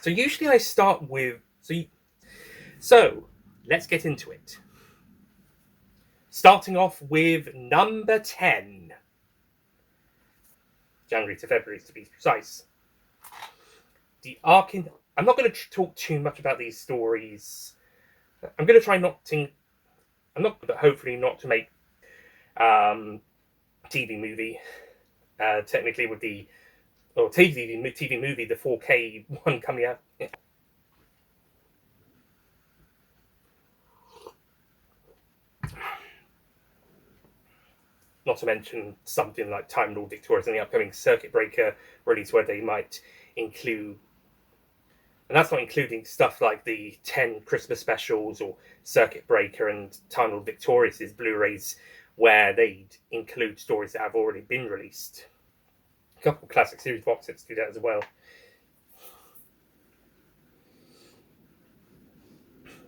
So usually I start with so let's get into it. Starting off with number 10. January to February to be precise. The Arkin. I'm not going to talk too much about these stories. I'm going to try not to. I'm not, but hopefully not to make TV movie. Technically, with the TV movie, the 4K one coming out. Yeah. Not to mention something like Time Lord Victorious and the upcoming Circuit Breaker release, where they might include. And that's not including stuff like the 10 Christmas specials or Circuit Breaker and Time Lord Victorious's Blu-rays, where they'd include stories that have already been released. A couple of classic series box sets do that as well.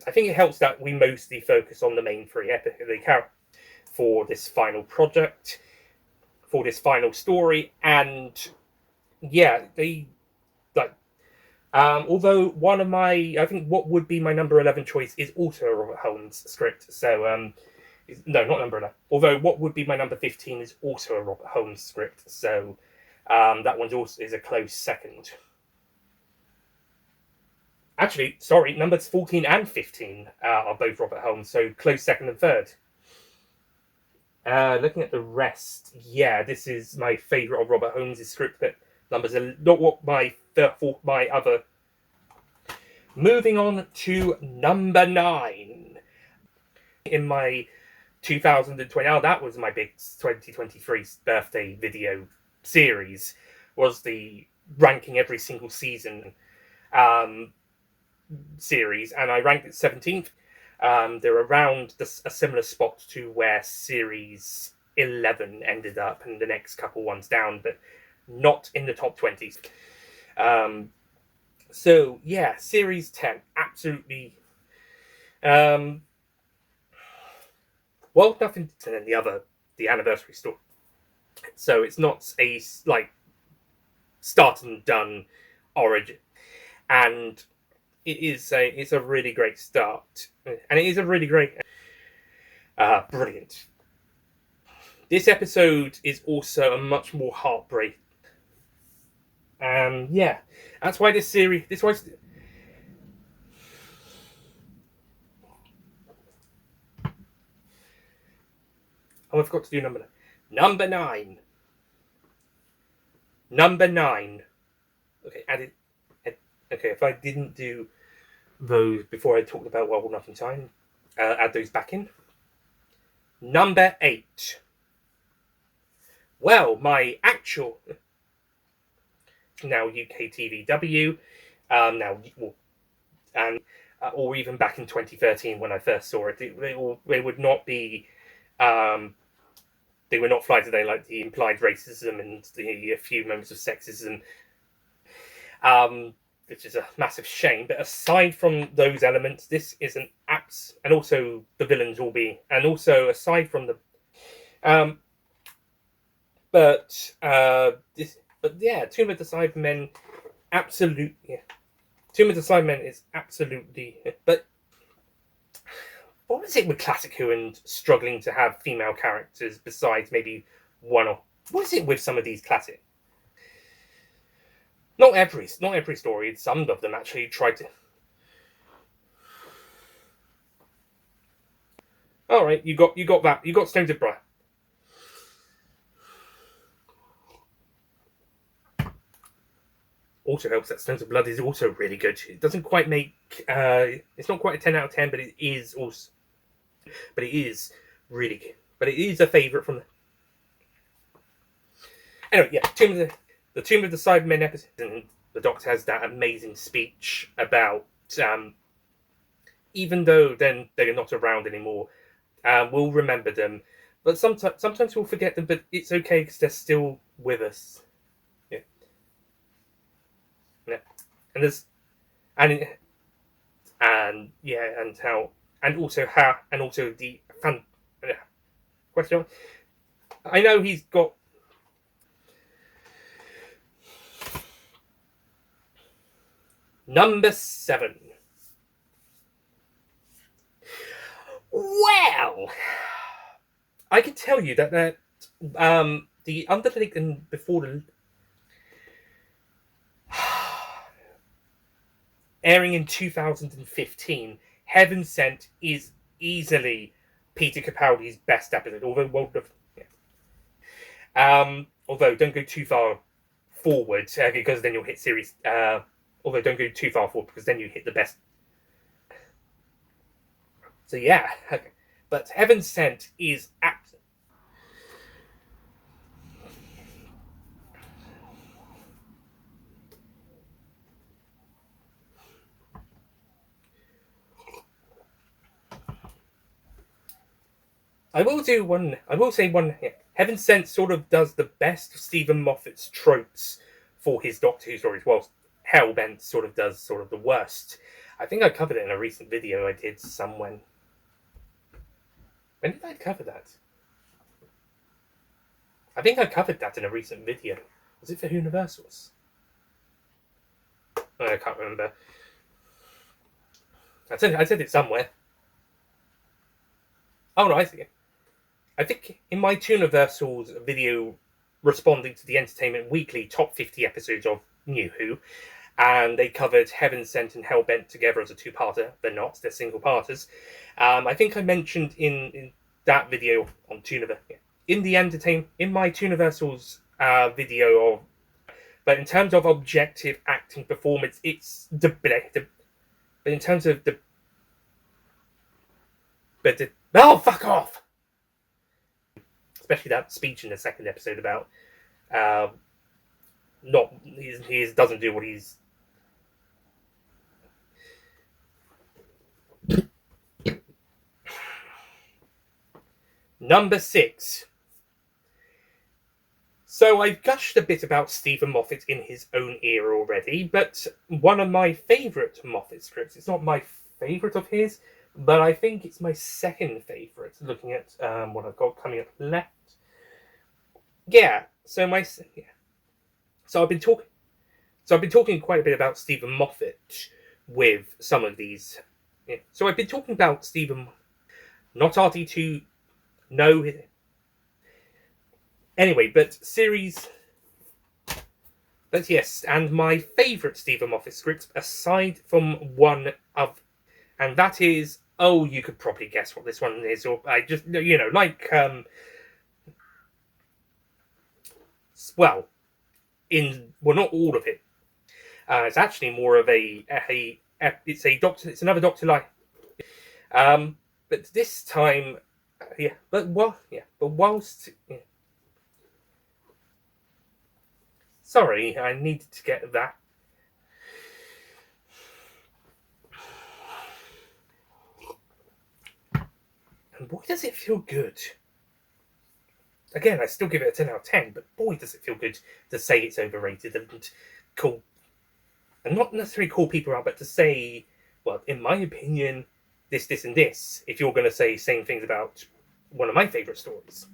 I think it helps that we mostly focus on the main three episodes for this final project, for this final story, and yeah, they like. Although one of my, I think what would be my number 11 choice is also a Robert Holmes script. So, no, not number 11. Although what would be my number 15 is also a Robert Holmes script. So, that one's also is a close second. Actually, sorry, numbers 14 and 15 are both Robert Holmes. So close second and third. Looking at the rest, yeah, this is my favourite of Robert Holmes' script, but numbers are not what my other. Moving on to number 9. In my 2020, that was my big 2023 birthday video series, was the ranking every single season series, and I ranked it 17th. They're around a similar spot to where series 11 ended up, and the next couple ones down, but not in the top 20s. So yeah, series 10, absolutely. Well, nothing. And then the anniversary story. So it's not a start and done origin, and it's a really great start, and it is a really great, brilliant. This episode is also a much more heartbreak. Yeah, that's why this series. Oh, I forgot to do number 9. Number 9. Number 9. Okay, added. Okay, if I didn't do those before I talked about Well Nothing Time, add those back in. Number 8. Well, my actual now UK TVW, now and or even back in 2013 when I first saw it, they would not be. They were not fly today, like the implied racism and a few moments of sexism, which is a massive shame. But aside from those elements, this is an apps, and also the villains will be, and also aside from the, but yeah, Tomb of the Cybermen, absolutely. Yeah. Tomb of the Cybermen is absolutely, but. What was it with Classic Who and struggling to have female characters besides maybe one or what is it with some of these classic? Not every story. Some of them actually tried to. All right, you got that. You got Stones of Blood. Also helps that Stones of Blood is also really good. It doesn't quite make. It's not quite a 10 out of 10, but it is also. But it is really good. But it is a favourite from. Anyway, yeah, the Tomb of the Cybermen episode, and the Doctor has that amazing speech about even though then they're not around anymore, we'll remember them, but sometimes we'll forget them. But it's okay because they're still with us. Yeah, yeah, and there's and yeah, and how and also the fun question. I know he's got. Number 7. Well, I can tell you that the Undertaken before the airing in 2015, Heaven Sent is easily Peter Capaldi's best episode. Although don't go too far forward because then you'll hit series. Although don't go too far forward because then you hit the best. So yeah, okay. But Heaven Sent is I will say one. Yeah, Heaven Sent sort of does the best of Stephen Moffat's tropes for his Doctor Who stories, whilst Hellbent sort of does sort of the worst. I think I covered it in a recent video I did somewhere. When did I cover that? I think I covered that in a recent video. Was it for Universals? I can't remember. I said it somewhere. Oh no, I see it. I think in my Universal's video responding to the Entertainment Weekly top 50 episodes of New Who, and they covered Heaven Sent and Hellbent together as a two-parter. They're not, they're single-parters. I think I mentioned in that video on Tooniverse, in my Tooniversal's video of, but in terms of objective acting performance, it's but in terms of oh, fuck off! Especially that speech in the second episode about he doesn't do what he's. Number 6. So I've gushed a bit about Stephen Moffat in his own era already, but one of my favourite Moffat scripts, it's not my favourite of his, but I think it's my second favourite, looking at what I've got coming up left. So I've been talking quite a bit about Stephen Moffat with some of these. Yeah. So I've been talking about Stephen, not RT2, no. Anyway, but yes, and my favourite Stephen Moffat script, aside from one of, and that is, oh, you could probably guess what this one is, or I just, like, not all of it. It's actually more of it's another Doctor Light. But this time, but whilst. Yeah. Sorry, I needed to get that. And boy, does it feel good. Again, I still give it a 10 out of 10, but boy, does it feel good to say it's overrated and not necessarily call people out, but to say, well, in my opinion, this, and this, if you're going to say same things about one of my favourite stories.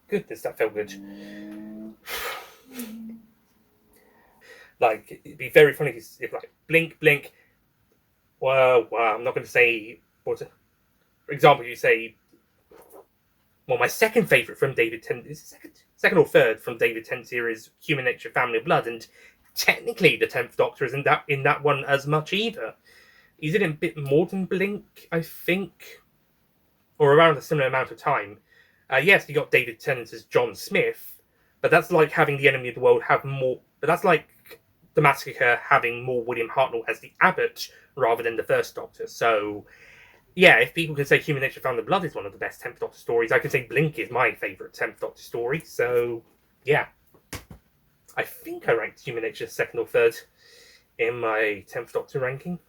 Goodness, that felt good. Like, it'd be very funny if like, blink, blink. Well, I'm not going to say, for example, you say, well, my second favourite from David Tennant is second or third from David Tennant's series, Human Nature, Family of Blood, and technically the 10th Doctor isn't in that one as much either. He's in a bit more than Blink, I think, or around a similar amount of time. Yes, you got David Tennant as John Smith, but that's like having the Enemy of the World have more. But that's like the Massacre having more William Hartnell as the Abbot rather than the First Doctor. So. Yeah, if people can say Human Nature Found the Blood is one of the best 10th Doctor stories, I can say Blink is my favourite 10th Doctor story. So, yeah. I think I ranked Human Nature second or third in my 10th Doctor ranking.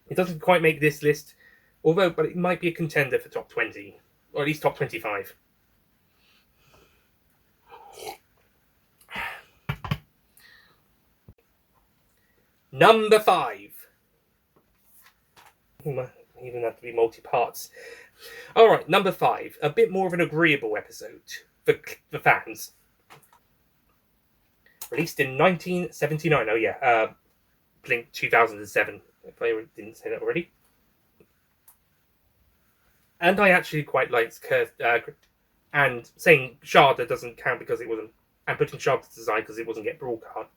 It doesn't quite make this list, but it might be a contender for top 20, or at least top 25. Number 5. Even have to be multi-parts. Alright, number 5. A bit more of an agreeable episode for fans. Released in 1979. Oh yeah. Blink 2007, if I didn't say that already. And I actually quite liked and saying Sharda doesn't count because it wasn't, and putting Sharda's design because it wasn't get broadcast.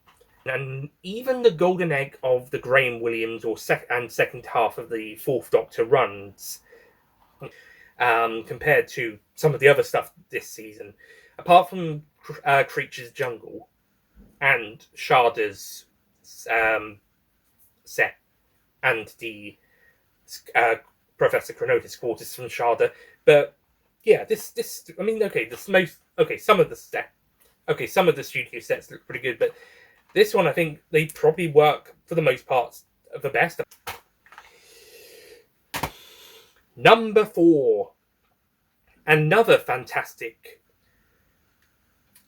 And even the golden egg of the Graham Williams and second half of the Fourth Doctor runs, compared to some of the other stuff this season, apart from Creatures Jungle and Sharda's set and the Professor Chronotis quarters from Sharda, but yeah, this I mean, okay, some of the studio sets look pretty good, but this one, I think they probably work for the most part the best. Number 4, another fantastic,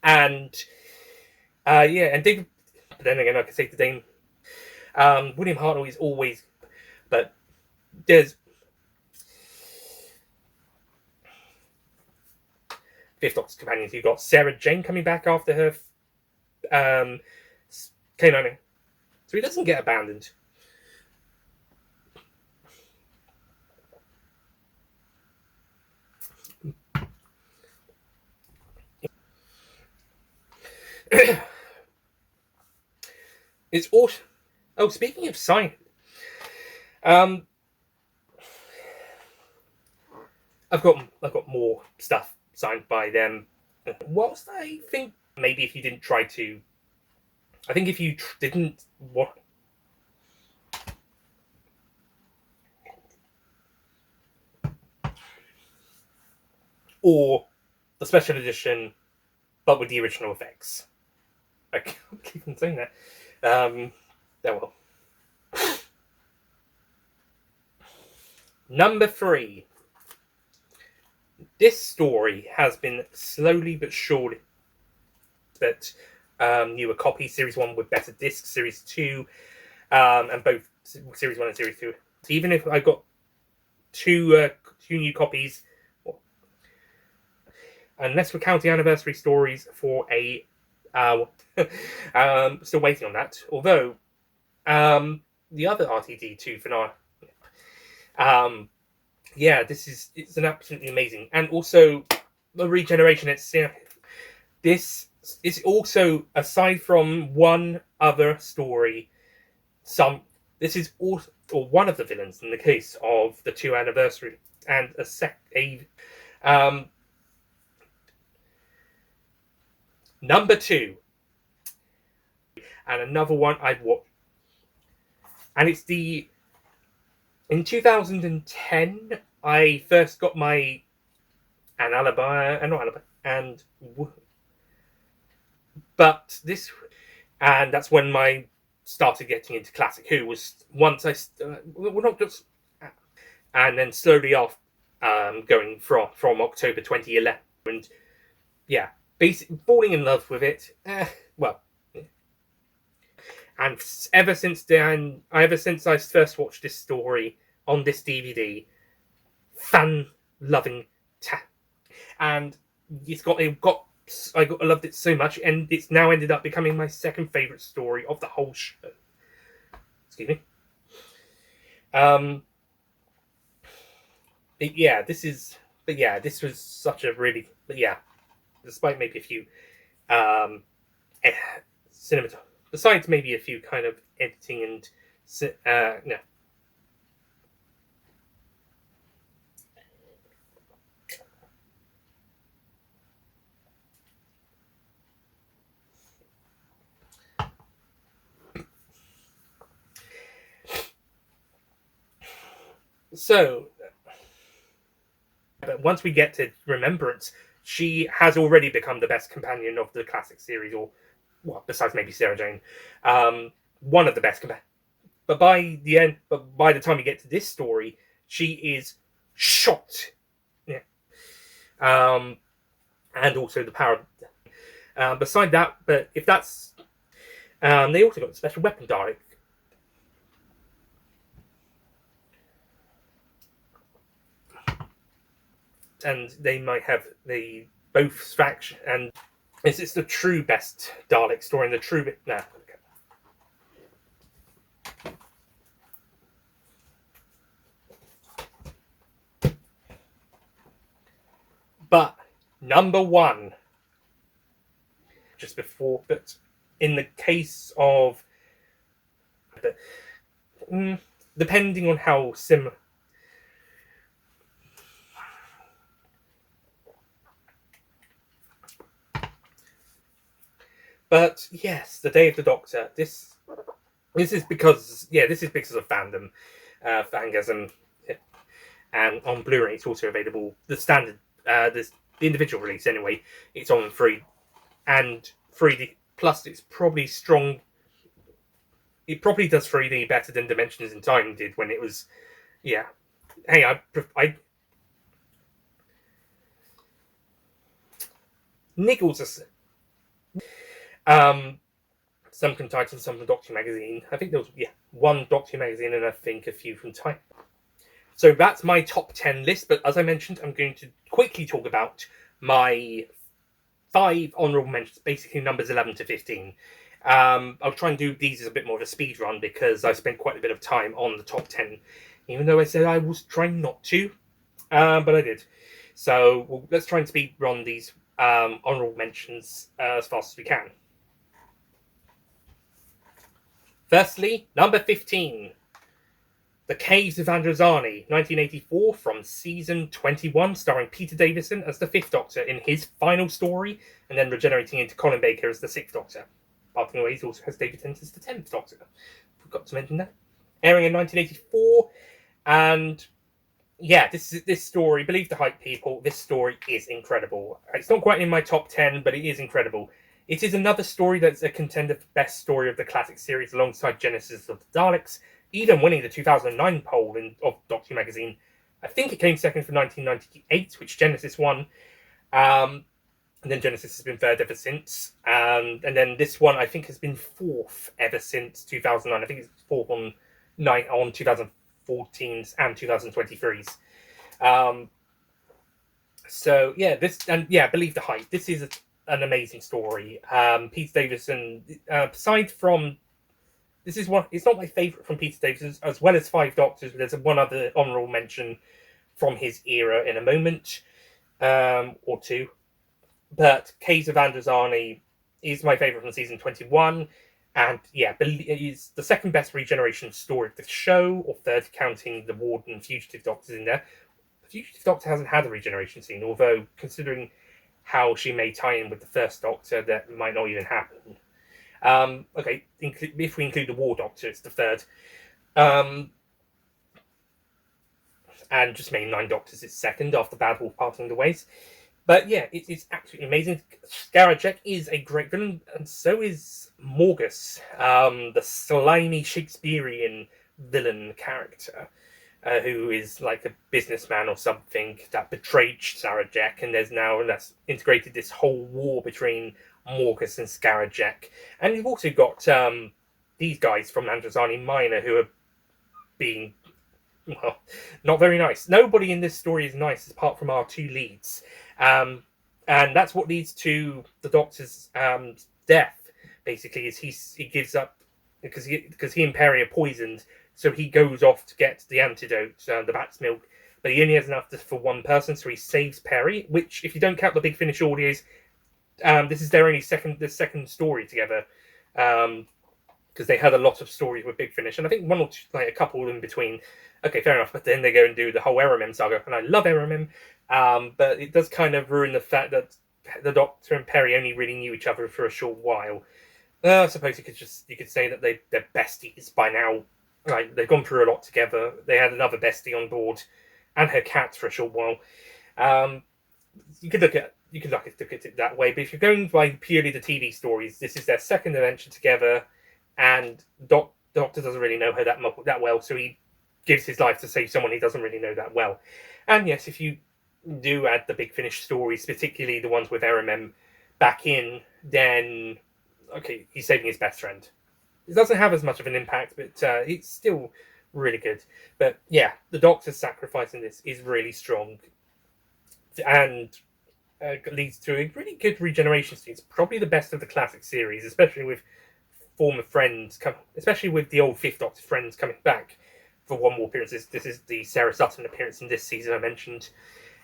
and and David. But then again, like I say, today, William Hartnell is always, but there's Fifth Doctor's companions. You've got Sarah Jane coming back after her K9, so he doesn't get abandoned. It's also. Oh, speaking of sign, I've got more stuff signed by them. Whilst I think maybe if you didn't try to, I think if you didn't what. Or the special edition, but with the original effects. I can't keep on saying that. Well. Number 3. This story has been slowly but surely, but newer copies. Series 1 with better discs. Series 2, and both Series 1 and Series 2. So even if I got two new copies, unless we're counting anniversary stories for a still waiting on that. Although the other RTD2 finale, it's an absolutely amazing, and also the regeneration. This is also, aside from one other story, this is also one of the villains in the case of the 2 anniversary, and number 2, and another one I've watched, and it's in 2010 I first got my that's when I started getting into Classic Who. Was once I not just, and then slowly off, going from October 2011, and basically falling in love with it. And ever since I first watched this story on this DVD, and I loved it so much, and it's now ended up becoming my second favorite story of the whole show. Excuse me. This was such a really, despite maybe a few besides maybe a few kind of editing and So, but once we get to Remembrance, she has already become the best companion of the classic series, or besides maybe Sarah Jane, one of the best But by the time we get to this story, she is shot. Yeah. And also the power. Beside that, but if that's, they also got the special weapon Dalek. And they might have both faction, and it's the true best Dalek story, and the true number one. Just before, but in the case of, depending on how similar. But yes, the Day of the Doctor. This is because of fandom, fangasm, and on Blu-ray it's also available. The standard, the individual release anyway. It's on free and 3D. Plus, it's probably strong. It probably does 3D better than Dimensions in Time did when it was. Yeah. Hey, I Niggles. Some from Titan, some from Doctor Magazine. I think there was one Doctor Magazine, and I think a few from Titan. So that's my top 10 list. But as I mentioned, I'm going to quickly talk about my 5 honourable mentions, basically numbers 11 to 15. I'll try and do these as a bit more of a speed run because I spent quite a bit of time on the top 10, even though I said I was trying not to, but I did. So let's try and speed run these honourable mentions as fast as we can. Firstly, number 15, The Caves of Androzani, 1984, from season 21, starring Peter Davison as the 5th Doctor in his final story, and then regenerating into Colin Baker as the 6th Doctor. Parting Ways also has David Tennant as the 10th Doctor. Forgot to mention that. Airing in 1984, and yeah, this story, believe the hype people, this story is incredible. It's not quite in my top 10, but it is incredible. It is another story that's a contender for best story of the classic series alongside Genesis of the Daleks, even winning the 2009 poll of Doctor Magazine. I think it came second for 1998, which Genesis won. And then Genesis has been third ever since. And then this one, I think, has been fourth ever since 2009. I think it's fourth on 2014's and 2023's. So, yeah, believe the hype. This is an amazing story. Peter Davison, aside from... This is one. It's not my favourite from Peter Davison, as well as 5 Doctors. But there's one other honourable mention from his era in a moment, or two. But Caves of Androzani is my favourite from season 21, and yeah, it is the second best regeneration story of the show, or third counting the Warden and Fugitive Doctors in there. The Fugitive Doctor hasn't had a regeneration scene, although considering how she may tie in with the first Doctor, that might not even happen. Okay, if we include the War Doctor, it's the third. And just main 9 Doctors, it's second after Bad Wolf parting the ways. But yeah, it's absolutely amazing. Scarajek is a great villain, and so is Morgus, the slimy Shakespearean villain character, who is like a businessman or something that betrayed Scarajek, and that's integrated this whole war between Morgus and Scarajek. And you've also got these guys from Androzani Minor who are being, well, not very nice. Nobody in this story is nice apart from our 2 leads. And that's what leads to the Doctor's death, basically, is he gives up because he and Perry are poisoned, so he goes off to get the antidote, the bat's milk, but he only has enough for one person, so he saves Perry, which, if you don't count the Big Finish audios, this is their second story together, because they had a lot of stories with Big Finish, and I think one or two, like a couple in between. Okay, fair enough, but then they go and do the whole Eramem saga, and I love Eramem, but it does kind of ruin the fact that the Doctor and Perry only really knew each other for a short while. I suppose you could say that they're besties by now. Like, they've gone through a lot together. They had another bestie on board, and her cat for a short while. You could look at it that way, but if you're going by purely the TV stories, this is their second adventure together, and Doctor doesn't really know her that well, so he gives his life to save someone he doesn't really know that well. And yes, if you do add the Big Finish stories, particularly the ones with Eramem, back in, then okay, he's saving his best friend. It doesn't have as much of an impact, but it's still really good. But yeah, the Doctor's sacrifice in this is really strong, and leads to a really good regeneration scene. It's probably the best of the classic series, especially with former friends, especially with the old 5th Doctor friends coming back for one more appearance. This is the Sarah Sutton appearance in this season I mentioned.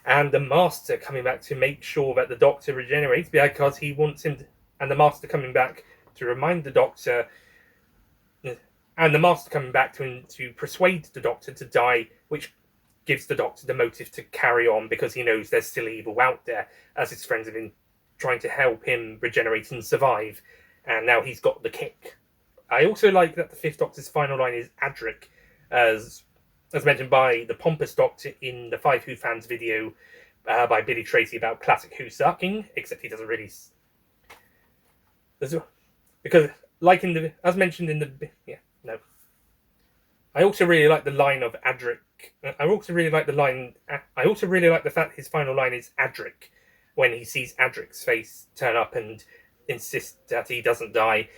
and the Master coming back to make sure that the Doctor regenerates because he wants him to, and the Master coming back to remind the Doctor, and the Master coming back to persuade the Doctor to die, which gives the Doctor the motive to carry on because he knows there's still evil out there, as his friends have been trying to help him regenerate and survive, and now he's got the kick. I also like that the Fifth Doctor's final line is Adric, as mentioned by the pompous Doctor in the Five Who fans video by Billy Tracy about classic Who sucking, except he doesn't really. Because, like in the, as mentioned in the, I also really like the line of Adric. I also really like the fact his final line is Adric, when he sees Adric's face turn up and insist that he doesn't die.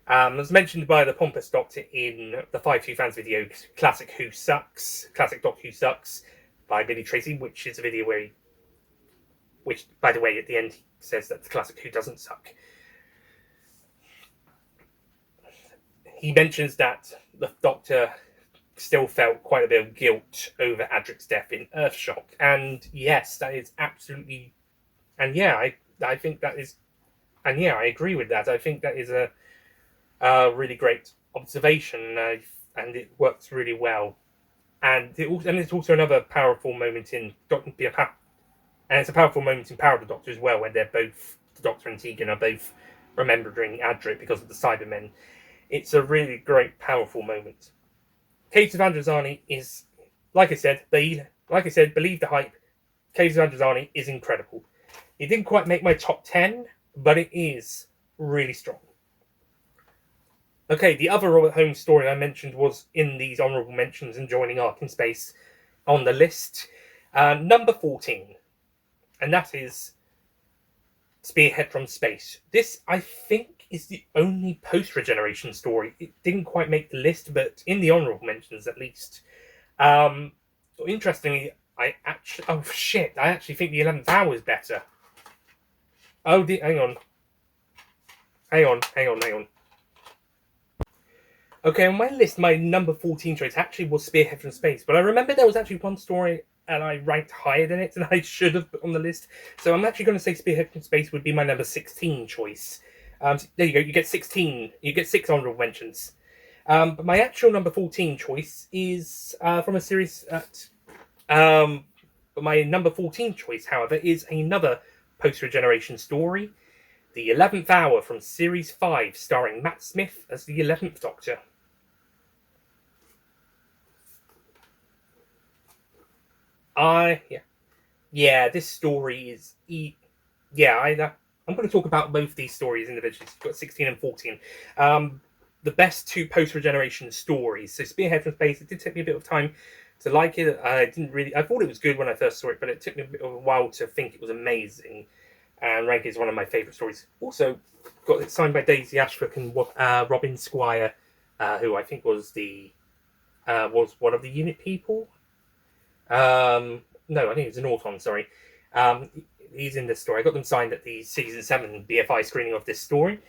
As mentioned by the pompous Doctor in the Five Who fans video, classic Doctor Who sucks, by Billy Tracy, which is a video where which, by the way, at the end he says that the classic Who doesn't suck. He mentions that the Doctor still felt quite a bit of guilt over Adric's death in Earthshock, and yes, that is absolutely, and yeah, I think that is, and yeah, I agree with that. I think that is a really great observation, and it works really well. And it's also another powerful moment in Doctor, and it's a powerful moment in Power of the Doctor as well, where they're both, the Doctor and Tegan are both remembering Adric because of the Cybermen. It's a really great, powerful moment. Caves of Androzani is, like I said, believe the hype. Caves of Androzani is incredible. It didn't quite make my top 10, but it is really strong. Okay, the other Robert Holmes story I mentioned was in these honourable mentions and joining Ark in Space on the list. Number 14, and that is Spearhead from Space. This, I think, is the only post-regeneration story. It didn't quite make the list, but in the honourable mentions at least. Interestingly, I actually think the 11th Hour is better. Hang on. Okay, on my list, my number 14 choice actually was Spearhead from Space, but I remember there was actually one story and I ranked higher than it, and I should have put on the list. So I'm actually going to say Spearhead from Space would be my number 16 choice. There you go, you get 16. You get 6 honourable mentions. But my actual number 14 choice is from a series that... but my number 14 choice, however, is another post-regeneration story. The 11th Hour from Series 5, starring Matt Smith as the 11th Doctor. This story is... I'm going to talk about both these stories individually. You've got 16 and 14. The best two post-regeneration stories. So Spearhead from Space, it did take me a bit of time to like it. I thought it was good when I first saw it, but it took me a bit of a while to think it was amazing. And rank is one of my favourite stories. Also, got it signed by Daisy Ashbrook and Robin Squire, who I think was one of the unit people. No, I think it was an Auton, sorry. He's in this story. I got them signed at the Season 7 BFI screening of this story.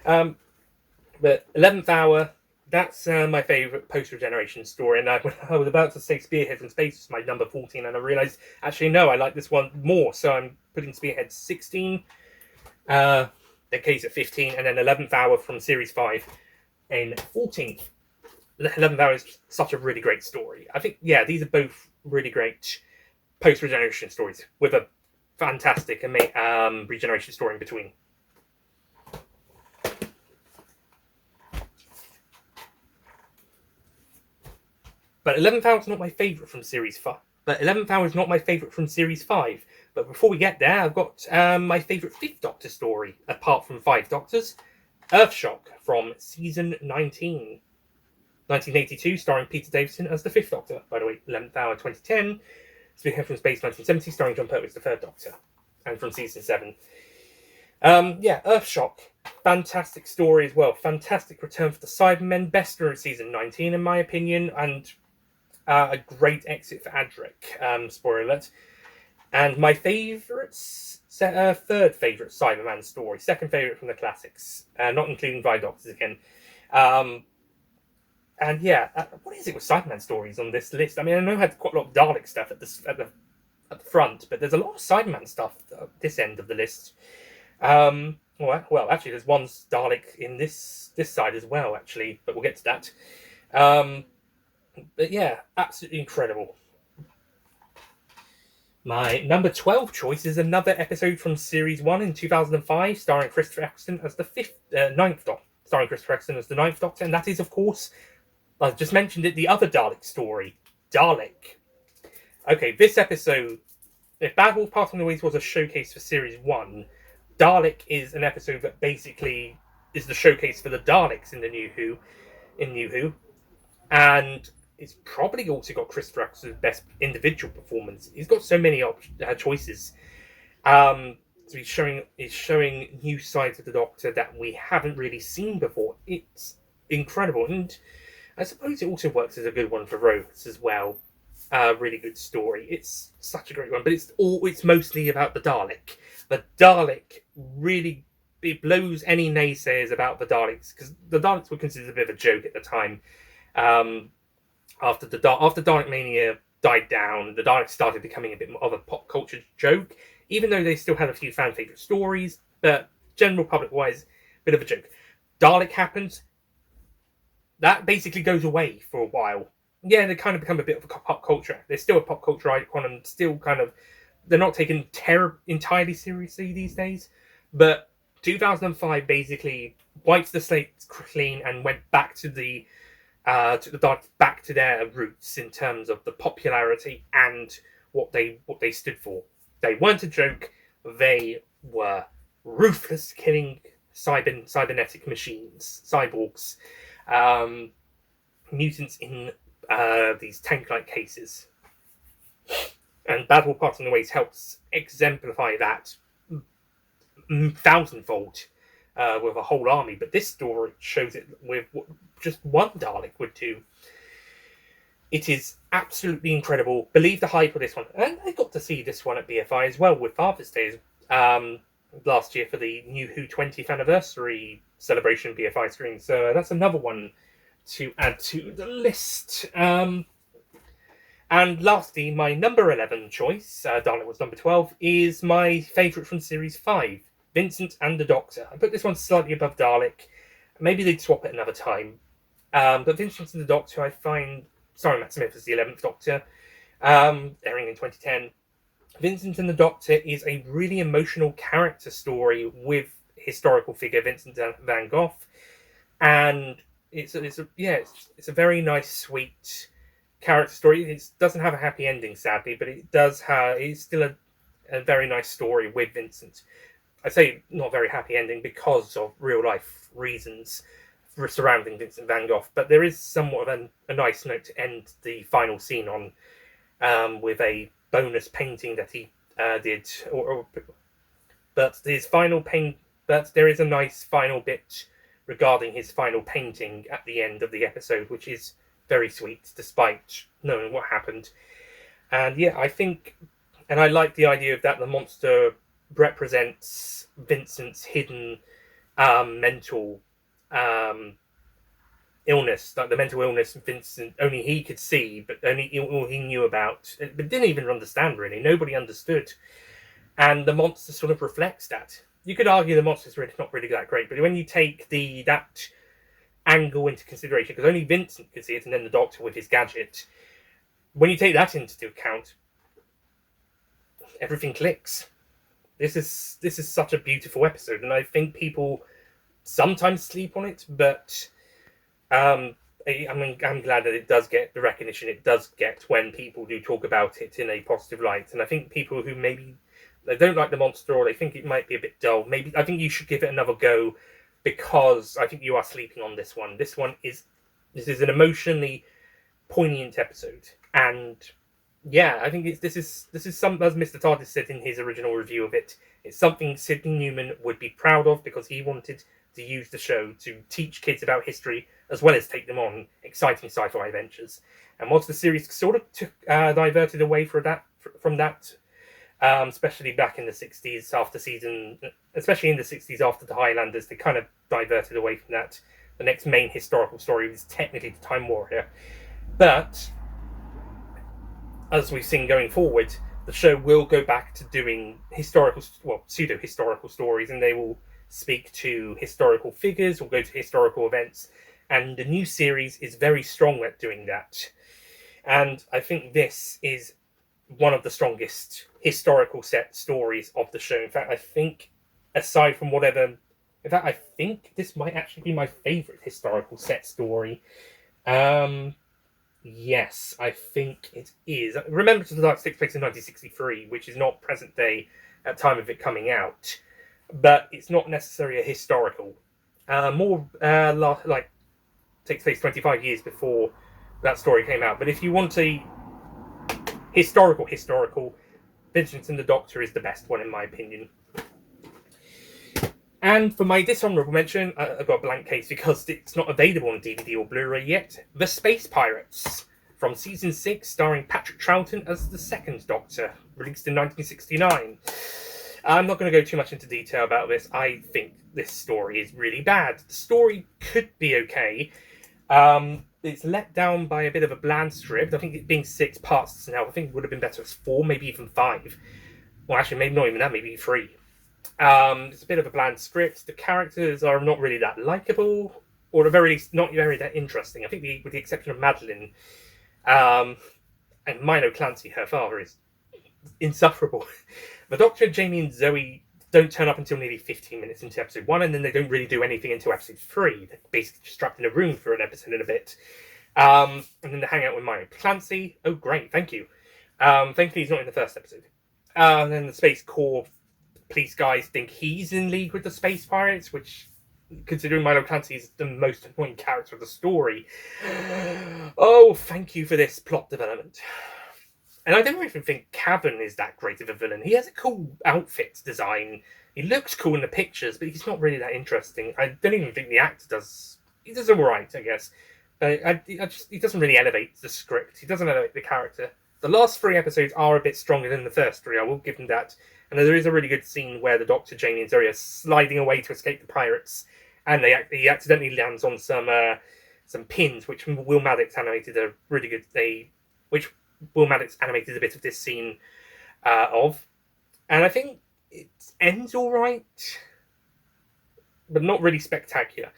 But 11th Hour, that's my favourite post-regeneration story. And when I was about to say Spearhead from Space was my number 14, and I realised, actually, no, I like this one more. So I'm putting Spearhead 16, the case at 15, and then 11th Hour from Series 5 in 14th. 11th Hour is such a really great story. I think, these are both really great post-regeneration stories with a fantastic regeneration story in between. But 11th Hour is not my favourite from Series 5. But before we get there, I've got my favourite 5th Doctor story, apart from 5 Doctors. Earthshock from Season 19. 1982, starring Peter Davison as the 5th Doctor. By the way, 11th Hour 2010. Spearhead from Space 1970, starring John Pertwee as the 3rd Doctor. And from Season 7. Earthshock. Fantastic story as well. Fantastic return for the Cybermen. Best story of Season 19, in my opinion. And a great exit for Adric. Spoiler alert. And my favourite, 3rd favourite Cyberman story. 2nd favourite from the classics. Not including 5 Doctors again. What is it with Cyberman stories on this list? I mean, I know I had quite a lot of Dalek stuff at the at the front, but there's a lot of Cyberman stuff at this end of the list. Well, actually, there's one Dalek in this side as well, actually, but we'll get to that. But yeah, absolutely incredible. My number 12 choice is another episode from Series 1 in 2005, starring Christopher Eccleston as the ninth Doctor. Starring Christopher Eccleston as the ninth Doctor, and that is, of course, I just mentioned it, the other Dalek story, Dalek. Okay, this episode, if Bad Wolf Parting the Ways was a showcase for Series 1, Dalek is an episode that basically is the showcase for the Daleks in the New Who, and it's probably also got Christopher Eccleston's best individual performance. He's got so many choices. So he's showing new sides of the Doctor that we haven't really seen before. It's incredible, and I suppose it also works as a good one for Rose as well. Really good story. It's such a great one, but it's mostly about the Dalek. The Dalek really, it blows any naysayers about the Daleks, because the Daleks were considered a bit of a joke at the time. After Dalek Mania died down, the Daleks started becoming a bit more of a pop culture joke, even though they still had a few fan favourite stories, but general public wise, bit of a joke. Dalek happens, that basically goes away for a while. Yeah, they kind of become a bit of a pop culture. They're still a pop culture icon, and still kind of, they're not taken entirely seriously these days. But 2005 basically wiped the slate clean and went back to the Daleks, back to their roots in terms of the popularity and what they stood for. They weren't a joke. They were ruthless, killing cybernetic machines, cyborgs, mutants in these tank-like cases. And Bad Wolf Parting the Ways helps exemplify that thousandfold with a whole army. But this story shows it with what just one Dalek would do. It is absolutely incredible. Believe the hype of this one. And I got to see this one at BFI as well with Father's Day last year for the New Who 20th anniversary celebration BFI screen. So that's another one to add to the list. And lastly, my number 11 choice, Dalek was number 12, is my favourite from Series 5, Vincent and the Doctor. I put this one slightly above Dalek. Maybe they'd swap it another time. But Vincent and the Doctor, I find... Sorry, Matt Smith is the 11th Doctor, airing in 2010. Vincent and the Doctor is a really emotional character story with historical figure Vincent van Gogh. And it's a very nice, sweet character story. It doesn't have a happy ending, sadly, but it's still a very nice story with Vincent. I say not very happy ending because of real life reasons surrounding Vincent van Gogh, but there is somewhat of a nice note to end the final scene on, with a bonus painting that he did. But there is a nice final bit regarding his final painting at the end of the episode, which is very sweet, despite knowing what happened. And yeah, I like the idea of that the monster represents Vincent's hidden mental illness, like the mental illness Vincent only he could see, but only all he knew about, but didn't even understand really. Nobody understood, and the monster sort of reflects that. You could argue the monster's really not really that great, but when you take that angle into consideration, because only Vincent could see it, and then the Doctor with his gadget, when you take that into account, everything clicks. This is such a beautiful episode, and I think people sometimes sleep on it, but I'm glad that it does get the recognition it does get when people do talk about it in a positive light. And I think people who maybe they don't like the monster or they think it might be a bit dull, I think you should give it another go, because I think you are sleeping on this one. This is an emotionally poignant episode, and yeah, I think this is some, as Mr. TARDIS said in his original review of it, it's something Sidney Newman would be proud of, because he wanted to use the show to teach kids about history as well as take them on exciting sci-fi adventures. And once the series sort of diverted away from that, especially back in the 60s especially in the 60s after the Highlanders, they kind of diverted away from that. The next main historical story was technically the Time Warrior. But as we've seen going forward, the show will go back to doing pseudo-historical stories, and they will speak to historical figures or go to historical events. And the new series is very strong at doing that. And I think this is one of the strongest historical set stories of the show. In fact, I think, aside from whatever... In fact, I think this might actually be my favourite historical set story. Yes, I think it is. Remember to the Dark takes place in 1963, which is not present day at time of it coming out, but it's not necessarily a historical. Takes place 25 years before that story came out. But if you want a historical, Vincent and the Doctor is the best one in my opinion. And for my dishonourable mention, I've got a blank case because it's not available on DVD or Blu-ray yet. The Space Pirates, from Season 6, starring Patrick Troughton as the second Doctor, released in 1969. I'm not going to go too much into detail about this. I think this story is really bad. The story could be okay. It's let down by a bit of a bland script. I think it being 6 parts now, I think it would have been better as 4, maybe even 5. Well, actually, maybe not even that, maybe 3. It's a bit of a bland script. The characters are not really that likable, or at the very least, not very that interesting. I think, with the exception of Madeline, and Milo Clancy, her father, is insufferable. The Doctor, Jamie, and Zoe don't turn up until nearly 15 minutes into episode 1, and then they don't really do anything until episode 3. They're basically just trapped in a room for an episode and a bit. And then they hang out with Milo Clancy. Oh, great, thank you. Thankfully, he's not in the first episode. And then the Space Corps police guys think he's in league with the Space Pirates, which, considering Milo Clancy is the most annoying character of the story. Oh, thank you for this plot development. And I don't even think Cavan is that great of a villain. He has a cool outfit design. He looks cool in the pictures, but he's not really that interesting. I don't even think the actor does. He does alright, I guess. He doesn't really elevate the script. He doesn't elevate the character. The last 3 episodes are a bit stronger than the first 3, I will give him that. And there is a really good scene where the Doctor, Jamie, and Zoe are sliding away to escape the pirates, and he accidentally lands on some pins, which Will Maddox animated a really good. Which Will Maddox animated a bit of this scene of, and I think it ends all right, but not really spectacular.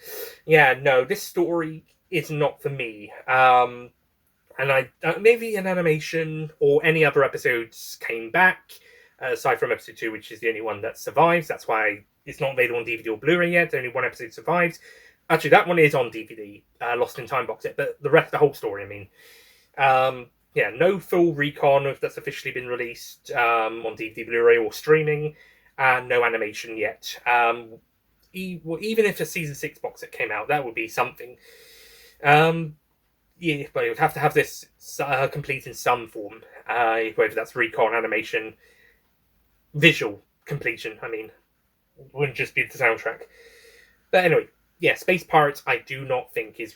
Yeah, no, this story is not for me. And I maybe an animation or any other episodes came back. Aside from episode 2, which is the only one that survives. That's why it's not available on DVD or Blu-ray yet. Only one episode survives. Actually, that one is on DVD, Lost in Time box set, but the whole story, I mean. No full recon that's officially been released on DVD, Blu-ray, or streaming, and no animation yet. Even if a Season 6 box set came out, that would be something. But it would have to have this complete in some form, whether that's recon, animation, visual completion. I mean, it wouldn't just be the soundtrack. But anyway, yeah, Space Pirates I do not think is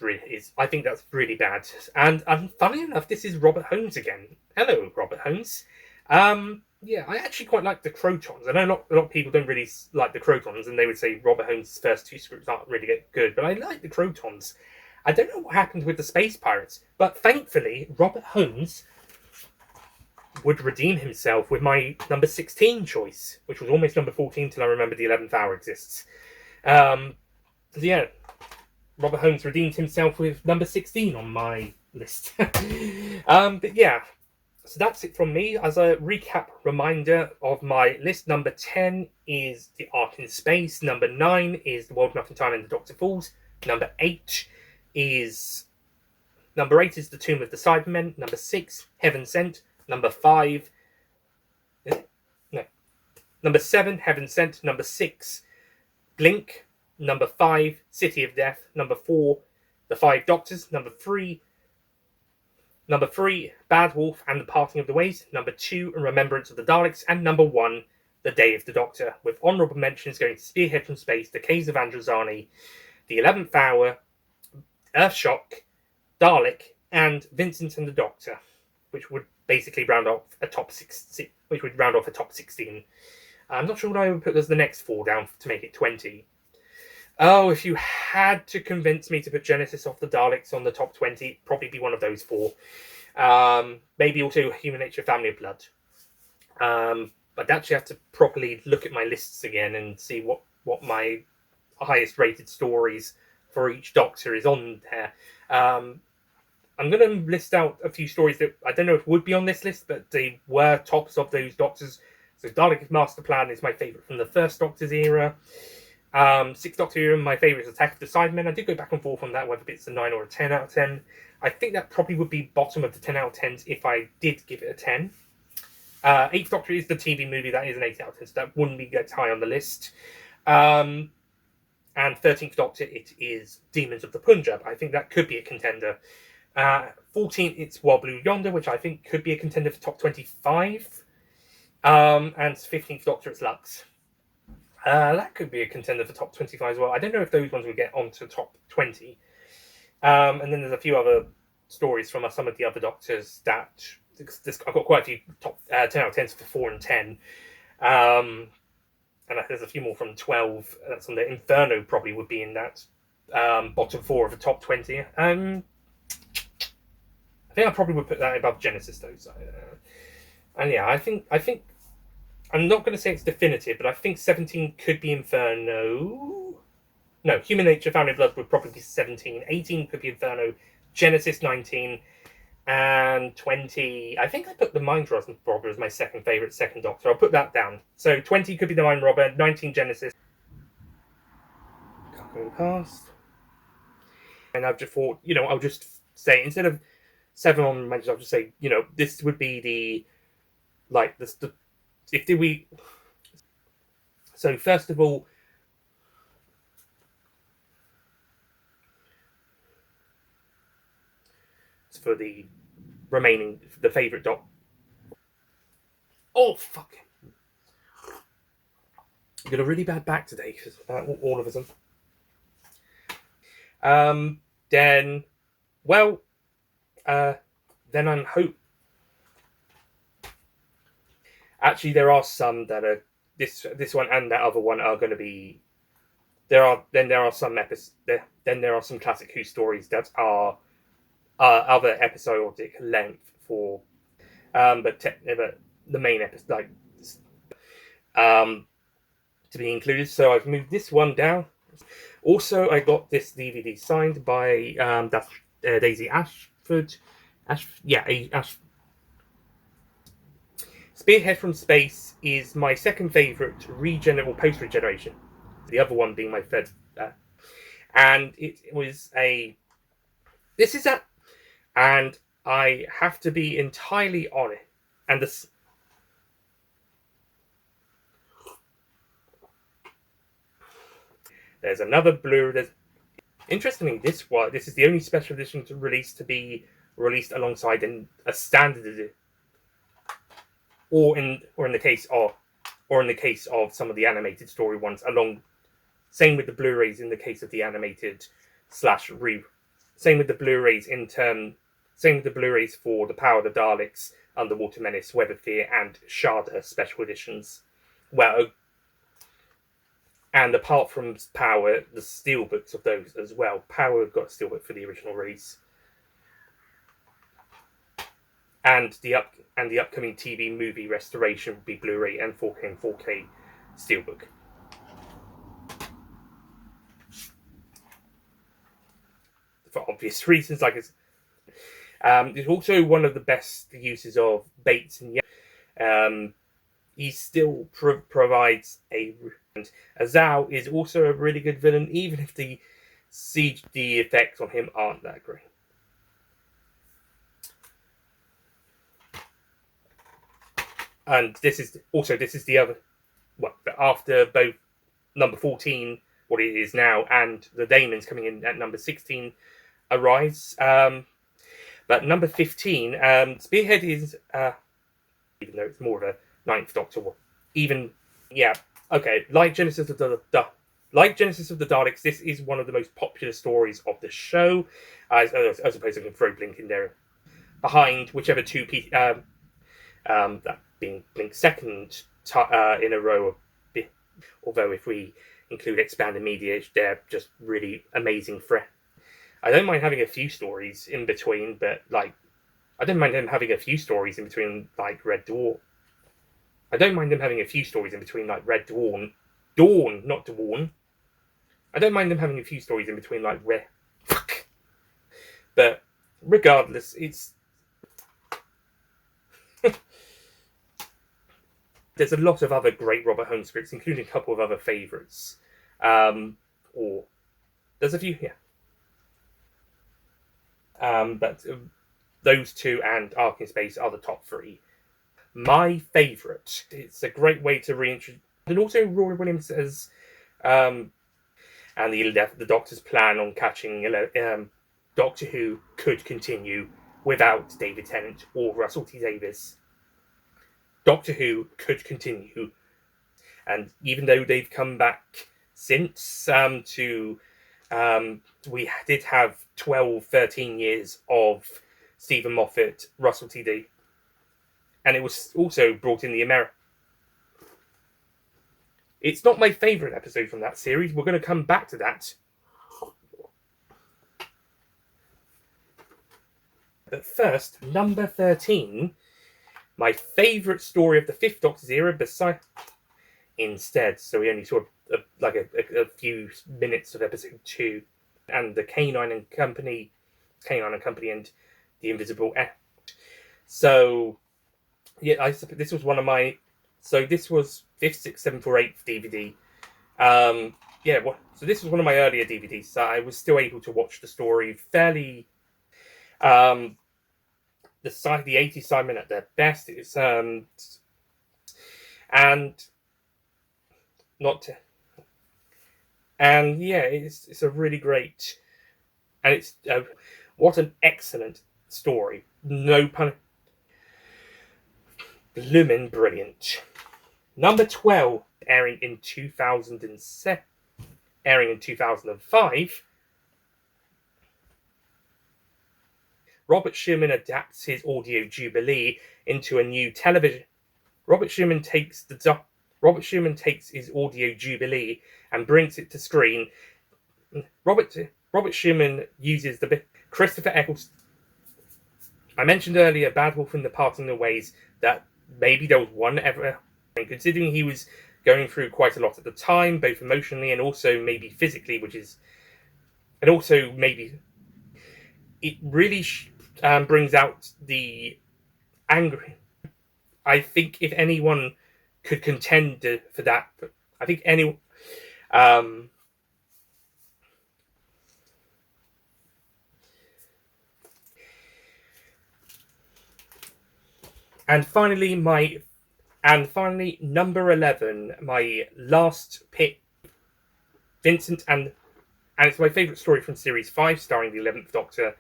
I think that's really bad. And funny enough, this is Robert Holmes again. Hello, Robert Holmes. Yeah, I actually quite like the Crotons. I know a lot of people don't really like the Crotons, and they would say Robert Holmes' first 2 scripts aren't really good, but I like the Crotons. I don't know what happened with the Space Pirates, but thankfully, Robert Holmes would redeem himself with my number 16 choice, which was almost number 14 till I remembered the 11th hour exists. Yeah, Robert Holmes redeemed himself with number 16 on my list. But yeah, so that's it from me. As a recap reminder of my list, number 10 is The Ark in Space. Number 9 is The World Nothing Time and The Doctor Falls. Number 8 is The Tomb of the Cybermen. Number 6, Heaven Sent. Number 5, Number 7, Heaven Sent. Number 6, Blink. Number 5, City of Death. Number 4, The Five Doctors. Number 3, Bad Wolf and the Parting of the Ways. Number 2, Remembrance of the Daleks. And number 1, The Day of the Doctor, with honourable mentions going to Spearhead from Space, The Caves of Androzani, The 11th Hour, Earthshock, Dalek, and Vincent and the Doctor, which would basically round off a top 16. I'm not sure what I would put as the next 4 down to make it 20. Oh, if you had to convince me to put Genesis of the Daleks on the top 20, it'd probably be one of those 4. Maybe also Human Nature, Family of Blood. I'd actually have to properly look at my lists again and see what my highest rated stories for each Doctor is on there. I'm going to list out a few stories that I don't know if would be on this list, but they were tops of those Doctors. So Dalek Master Plan is my favourite from the first Doctor's era. Sixth Doctor era, my favourite is Attack of the Cybermen. I did go back and forth on that, whether it's a 9 or a 10 out of 10. I think that probably would be bottom of the 10 out of 10s if I did give it a 10. Eighth Doctor is the TV movie, that is an 8 out of 10, so that wouldn't be that high on the list. And 13th Doctor, it is Demons of the Punjab. I think that could be a contender. 14th, it's While Blue Yonder, which I think could be a contender for top 25. And 15th Doctor, it's Lux. That could be a contender for top 25 as well. I don't know if those ones will get onto top 20. And then there's a few other stories from some of the other Doctors that I've got quite a few top 10 out of 10s for 4 and 10. And there's a few more from 12. That's on the Inferno, probably would be in that bottom 4 of the top 20. I think I probably would put that above Genesis, though. So, and yeah, I think I'm not going to say it's definitive, but I think 17 could be Inferno. No, Human Nature, Family Blood would probably be 17. 18 could be Inferno. Genesis 19. And 20, I think I put the Mind Robber as my second favourite second Doctor. I'll put that down. So 20 could be the Mind Robber, 19 Genesis. Going past. And I've just thought, I'll just say, instead of 7 on Mind, I'll just say, this would be So first of all, for the favourite Doc. Oh, fuck. I've got a really bad back today, all of a sudden. Then I'm hope. Actually, there are some that are this one and that other one are going to be. There are some classic Who stories that are other episodic length for, but the main episode to be included. So I've moved this one down. Also, I got this DVD signed by Daisy Ashford. Spearhead from Space is my second favourite post-regeneration. The other one being my third. And it was and I have to be entirely honest. And there's another Blu-ray. Interestingly, this is the only special edition to be released alongside a standard edition, or in the case of some of the animated story ones. Same with the Blu-rays in the case of the animated / Same with the Blu-rays Same with the Blu-rays for The Power of the Daleks, Underwater Menace, Web of Fear, and Shada special editions. And apart from Power, the steelbooks of those as well. Power got a steelbook for the original release. And the upcoming TV movie restoration will be Blu-ray and 4K steelbook. For obvious reasons, it's also one of the best uses of Bates and he still provides Azau is also a really good villain, even if the CG effects on him aren't that great. And this is the other. After both number 14, what it is now, and the Daemons coming in at number 16, arise. But number 15, Spearhead is, even though it's more of a Ninth Doctor one. Like Genesis of the Daleks, this is one of the most popular stories of the show. I suppose I can throw Blink in there behind whichever two that being Blink's second in a row. Although if we include Expanded Media, they're just really amazing I don't mind having a few stories in between, but I don't mind them having a few stories in between, like Red Dwarf. I don't mind them having a few stories in between, like Red Dawn. Dawn, not Dawn. I don't mind them having a few stories in between, like Red. Fuck. But regardless, it's. There's a lot of other great Robert Holmes scripts, including a couple of other favourites. Or there's a few here. But those two and Ark in Space are the top three. My favourite. It's a great way to reintroduce, and also Rory Williams as, and the Doctor's plan on catching Doctor Who could continue without David Tennant or Russell T Davies. Doctor Who could continue, and even though they've come back since we did have 12, 13 years of Stephen Moffat, Russell T Davies, and it was also brought in the American. It's not my favourite episode from that series. We're going to come back to that. But first, number 13, my favourite story of the Fifth Doctor's era, instead. So we only saw a few minutes of episode 2, and the Canine and Company, and the Invisible Air. So yeah, this was one of my. So this was 5th, 6th, 7th, or 8th DVD. So this was one of my earlier DVDs. So I was still able to watch the story fairly. The 80s Simon at their best. It's and not. And yeah, it's a really great, and it's what an excellent story. No pun. Bloomin' brilliant. Number 12, airing in 2007, airing in 2005. Robert Schumann adapts his audio jubilee into a new television. Robert Schumann takes his audio jubilee and brings it to screen. Robert Schumann uses the Christopher Eccleston. I mentioned earlier, Bad Wolf and the Parting of Ways, that maybe there was one ever. And considering he was going through quite a lot at the time, both emotionally and also maybe physically, and also maybe it really brings out the anger. I think if anyone could contend for that, I think anyone. And finally, number 11, my last pick, Vincent, and it's my favourite story from Series 5, starring the 11th Doctor.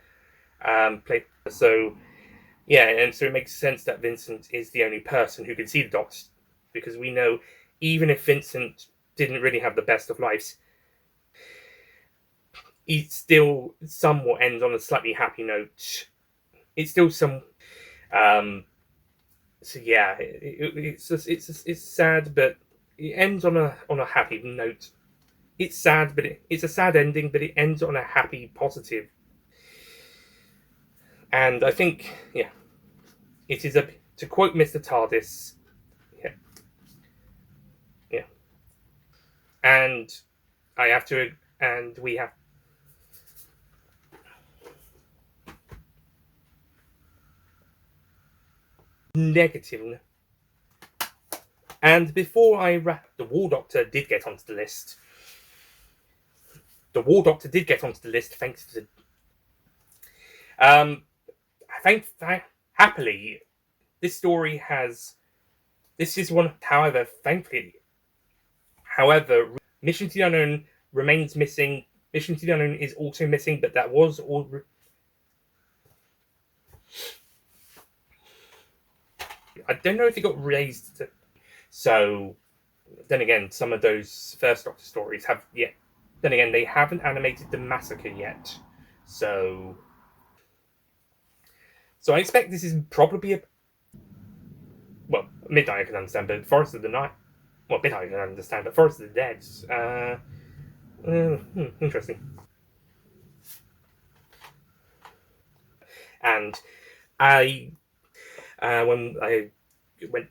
So it makes sense that Vincent is the only person who can see the Doctor, because we know even if Vincent didn't really have the best of lives, he still somewhat ends on a slightly happy note. It's still some. So yeah, it's sad, but it ends on a happy note. It's sad, but it's a sad ending, but it ends on a happy, positive. And I think, it is to quote Mr. TARDIS, and I have to, and we have. Negative. And before I wrap, the War Doctor did get onto the list. Thanks to happily, this story has. This is one. However, Mission to the Unknown remains missing. Mission to the Unknown is also missing, but that was all. I don't know if it got raised. So, then again, some of those First Doctor stories have yet. Then again, they haven't animated the massacre yet. So I expect this is probably Midnight I can understand, but Forest of the Night. Well, Midnight I can understand, but Forest of the Dead. Interesting. And when I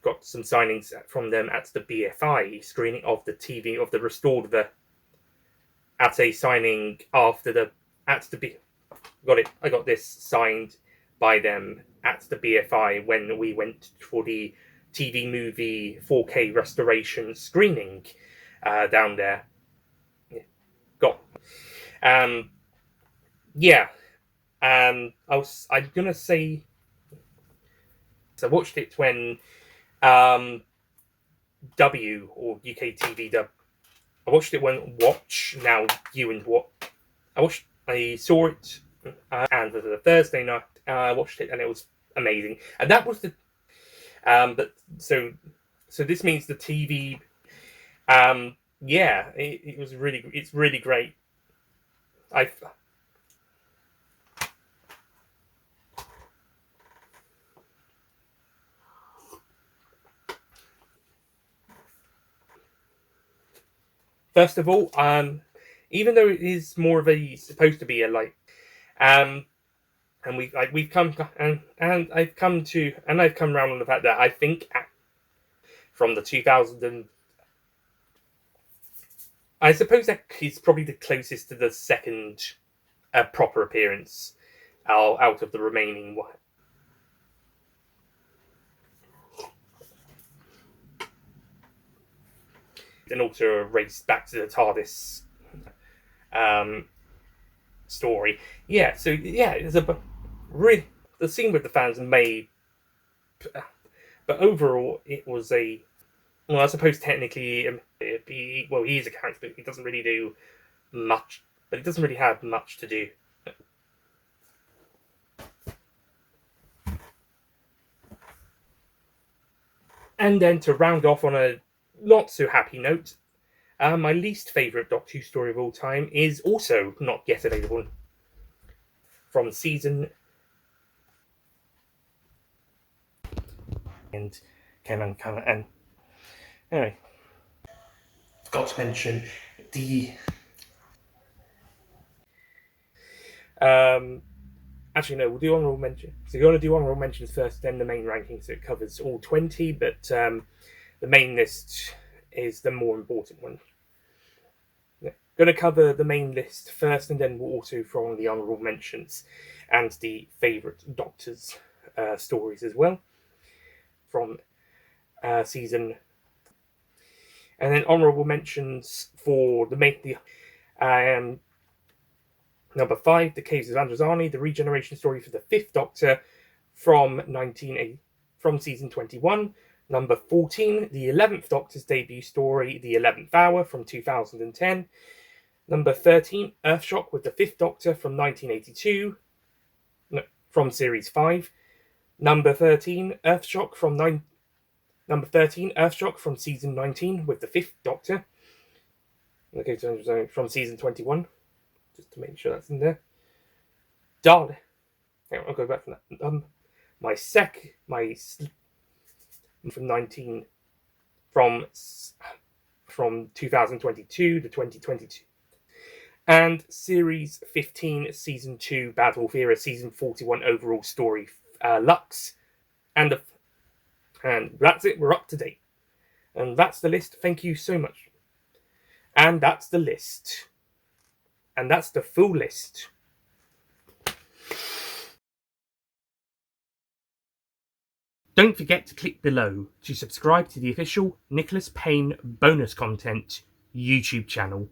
got some signings from them at the BFI screening of the TV of the restored at a signing after the at the B. Got it. I got this signed by them at the BFI when we went for the TV movie 4K restoration screening down there. Got. Yeah. I'm gonna say. So I watched it when W or UK TV dub. I watched it when Watch now you and what. I saw it and for the Thursday night I watched it and it was amazing. And that was the but so this means the TV yeah, it's really great. First of all, even though it is more of a supposed to be a and we've come and I've come around on the fact that I think from the 2000 I suppose that is probably the closest to the second proper appearance out of the remaining one. And also a race back to the TARDIS story. Yeah, so yeah, it's a really the scene with the fans made, but overall it was a. Well, I suppose technically, he is a character, but he doesn't really do much. But he doesn't really have much to do. And then to round off on a not so happy note, my least favourite Doctor Who story of all time is also not yet available from season. And anyway, forgot to mention the. Actually, no, we'll do honourable mentions. So you're going to do honourable mentions first, then the main ranking, so it covers all 20, but the main list is the more important one. Yeah. Going to cover the main list first, and then we'll also throw on the honourable mentions and the favourite Doctors stories as well from season. And then honourable mentions for the main. Number 5, The Caves of Androzani, the regeneration story for the 5th Doctor from season 21. Number 14, the 11th Doctor's debut story, The 11th Hour from 2010. Number 13, Earthshock with the 5th Doctor from 1982, from Series 5. Number 13, Earthshock from season 19 with the 5th Doctor. Okay, so from season 21. Just to make sure that's in there. Darling. Hang on, I'll go back from that. From 19 from 2022 to 2022. And Series 15, Season 2, Bad Wolf Era, Season 41 overall story, Lux. And that's it, we're up to date. And that's the list, thank you so much. And that's the list. And that's the full list. Don't forget to click below to subscribe to the official Nicholas Payne bonus content YouTube channel.